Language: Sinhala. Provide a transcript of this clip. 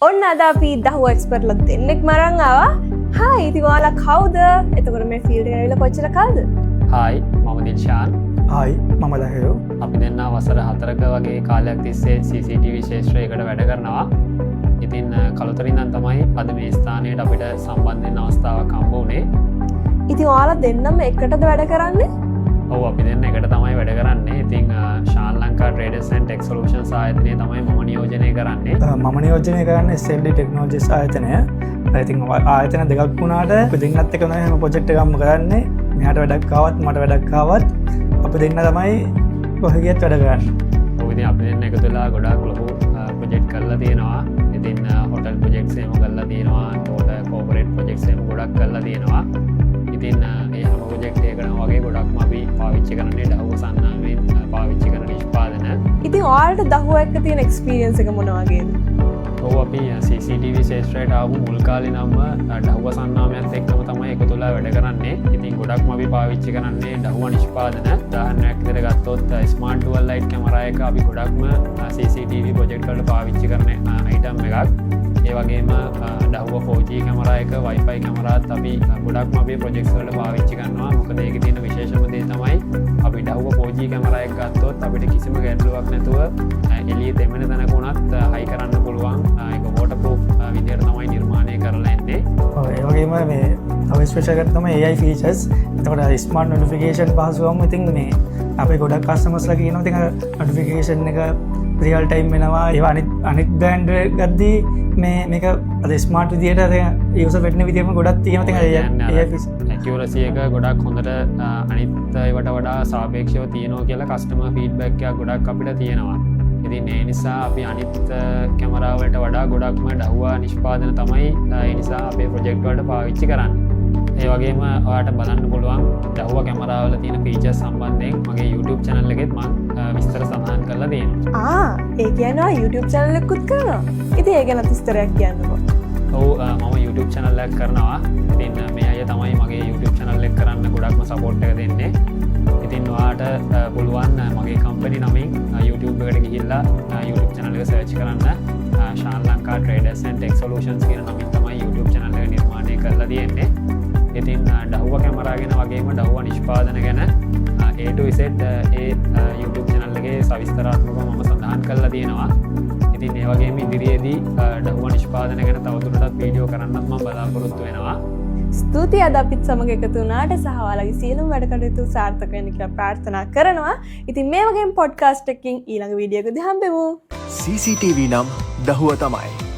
ඔන්න අද අපි දහුව එක්ස්පර්ට්ලා දෙන්නෙක් මරන් ආවා. හායි ඉතින් ඔයාලා කවුද? එතකොට මේ ෆීල්ඩ් එකට ඇවිල්ලා කොච්චර කාලද? හායි මම දිල්ෂාන්. හායි මම දහයෝ. අපි දෙන්නා වසර 4ක වගේ කාලයක් තිස්සේ CCTV ශේෂ්ත්‍රයකට වැඩ කරනවා. ඉතින් කලුතරින් ඉඳන් තමයි අද මේ ස්ථානයට අපිට සම්බන්ධ වෙන්න අවස්ථාවක් හම්බ වුණේ. ඉතින් ඔයාලා දෙන්නම එකටද වැඩ කරන්නේ? ඔව් අපි දෙන්න එකට තමයි වැඩ කරන්නේ. ඉතින් Shan Lanka traders and tech solutions ආයතනය තමයි මම නියෝජනය කරන්නේ. මම නියෝජනය කරන්නේ SLD ටෙක්නෝලොජිස් ආයතනය. ඉතින් ආයතන දෙකක් වුණාට අපි දෙන්නත් එක තමයි හැම ප්‍රොජෙක්ට් එකක්ම කරන්නේ. මෙයාට වැඩක් ආවත් මට වැඩක් ආවත් අපි දෙන්න තමයි කොහෙ ගියත් වැඩ කරන්නේ. ඔව් ඉතින් අපි දෙන්න එකතු වෙලා ගොඩාක් ලොකු ප්‍රොජෙක්ට් කරලා තියෙනවා. ඉතින් හොටල් ප්‍රොජෙක්ට්ස් එහෙම කරලා තියෙනවා. ඒකට කෝපරේට් ප්‍රොජෙක්ට්ස් එහෙම ගොඩක් කරලා තියෙනවා. ඉතින් ඒ හැම ප්‍රොජෙක්ට් එකකම වගේ ගොඩක්ම අපි පාවිච්චි කරන්නේ දහුව සන්නාමයෙන් පාවිච්චි කරන නිෂ්පාදන. ඉතින් ඔයාලට දහුව එක්ක තියෙන එක්ස්පීරියන්ස් එක මොන වගේද? ඔව් අපි CCTV ශේෂ්ත්‍රයට ආපු මුල් කාලේ නම් දහුව සන්නාමයත් එක්කම තමයි එකතු වෙලා වැඩ කරන්නේ. ඉතින් ගොඩක්ම අපි පාවිච්චි කරන්නේ දහුව නිෂ්පාදන. උදාහරණයක් විදිහට ගත්තොත් ස්මාර්ට් ඩුවල් ලයිට් කැමරා එක අපි ගොඩක්ම CCTV ප්‍රොජෙක්ට් වලට පාවිච්චි කරන අයිටම් එකක්. ඒ වගේම දහුව 4G කැමරා එක Wi-Fi කැමරාත් අපි ගොඩක්ම අපේ ප්‍රොජෙක්ට්ස් වලට පාවිච්චි කරනවා. මොකද ඒකේ තියෙන විශේෂම දේ තමයි අපි දහුව 4G කැමරා එක ගත්තොත් අපිට කිසිම ගැටලුවක් නැතුව එළියේ දෙමෙන තැනක උනත් හයි කරන්න පුළුවන්. ඒක waterproof විදිහට තමයි නිර්මාණය කරලා එන්නේ. ඔව් ඒ වගේම මේ තව ස්පෙෂල් එකක් තමයි AI features. එතකොට ස්මාර්ට් නොටිෆිකේෂන් පහසුවම ඉතින් මේ අපේ ගොඩක් කස්ටමර්ස්ලා කියනවා ඉතින් නොටිෆිකේෂන් එක රියල් ටයිම් වෙනවා. ඒවා අනිත් බ්‍රෑන්ඩ් ගද්දී මේක අද ස්මාර්ට් විදියට යුසර් ෆ්‍රෙන්ඩ්ලි විදියටම ගොඩක් තියෙනවා. ඉතින් AI ඇකියුරසි එක ගොඩක් හොඳට අනිත් ඒවට වඩා සාපේක්ෂව තියෙනවා කියලා කස්ටමර් ෆීඩ්බැක් එකක් ගොඩක් අපිට තියෙනවා. ඉතින් ඒ නිසා අපි අනිත් කැමරා වලට වඩා ගොඩක්ම දහුව නිෂ්පාදන තමයි ඒ නිසා අපේ ප්‍රොජෙක්ට් වලට පාවිච්චි කරන්නේ. ඒ වගේම ඔයාලට බලන්න පුළුවන් දහුව කැමරා වල තියෙන ෆීචර්ස් සම්බන්ධයෙන් මගේ YouTube channel එකෙත් මම විස්තර සඳහන් කරලා තියෙනවා. ඒ කියන්නේ ඔයා YouTube channel එකකුත් කරනවා. ඉතින් ඒ ගැන විස්තරයක් කියන්නකෝ. ඔව් මම YouTube channel එකක් කරනවා. ඉතින් මේ අය තමයි මගේ YouTube channel එක කරන්න ගොඩක්ම සපෝට් එක දෙන්නේ. ඉතින් ඔයාට පුළුවන් මගේ කම්පැනි නමින් YouTube එකට ගිහිල්ලා YouTube channel එක සර්ච් කරන්න. Shan Lanka traders and tech solutions කියන නමින් තමයි YouTube channel එක නිර්මාණය කරලා තියෙන්නේ. ඉතින් දහුව කැමරා ගැන වගේම දහුව නිෂ්පාදන ගැන A to Z A YouTube channel එකේ සවිස්තරාත්මකව මම සඳහන් කරලා තියෙනවා. ඉතින් ඒ වගේම ඉදිරියේදී දහුව නිෂ්පාදන ගැන තවදුරටත් වීඩියෝ කරන්නත් මම බලාපොරොත්තු වෙනවා. ස්තුතියි අද අපිත් සමග එකතු වුණාට සහ ඔයාලගේ සියලුම වැඩ කටයුතු සාර්ථක වෙන්න කියලා ප්‍රාර්ථනා කරනවා. ඉතින් මේ වගේම පොඩ්කාස්ට් එකකින් ඊළඟ වීඩියෝ එකදී හම්බෙමු. CCTV නම් දහුව තමයි.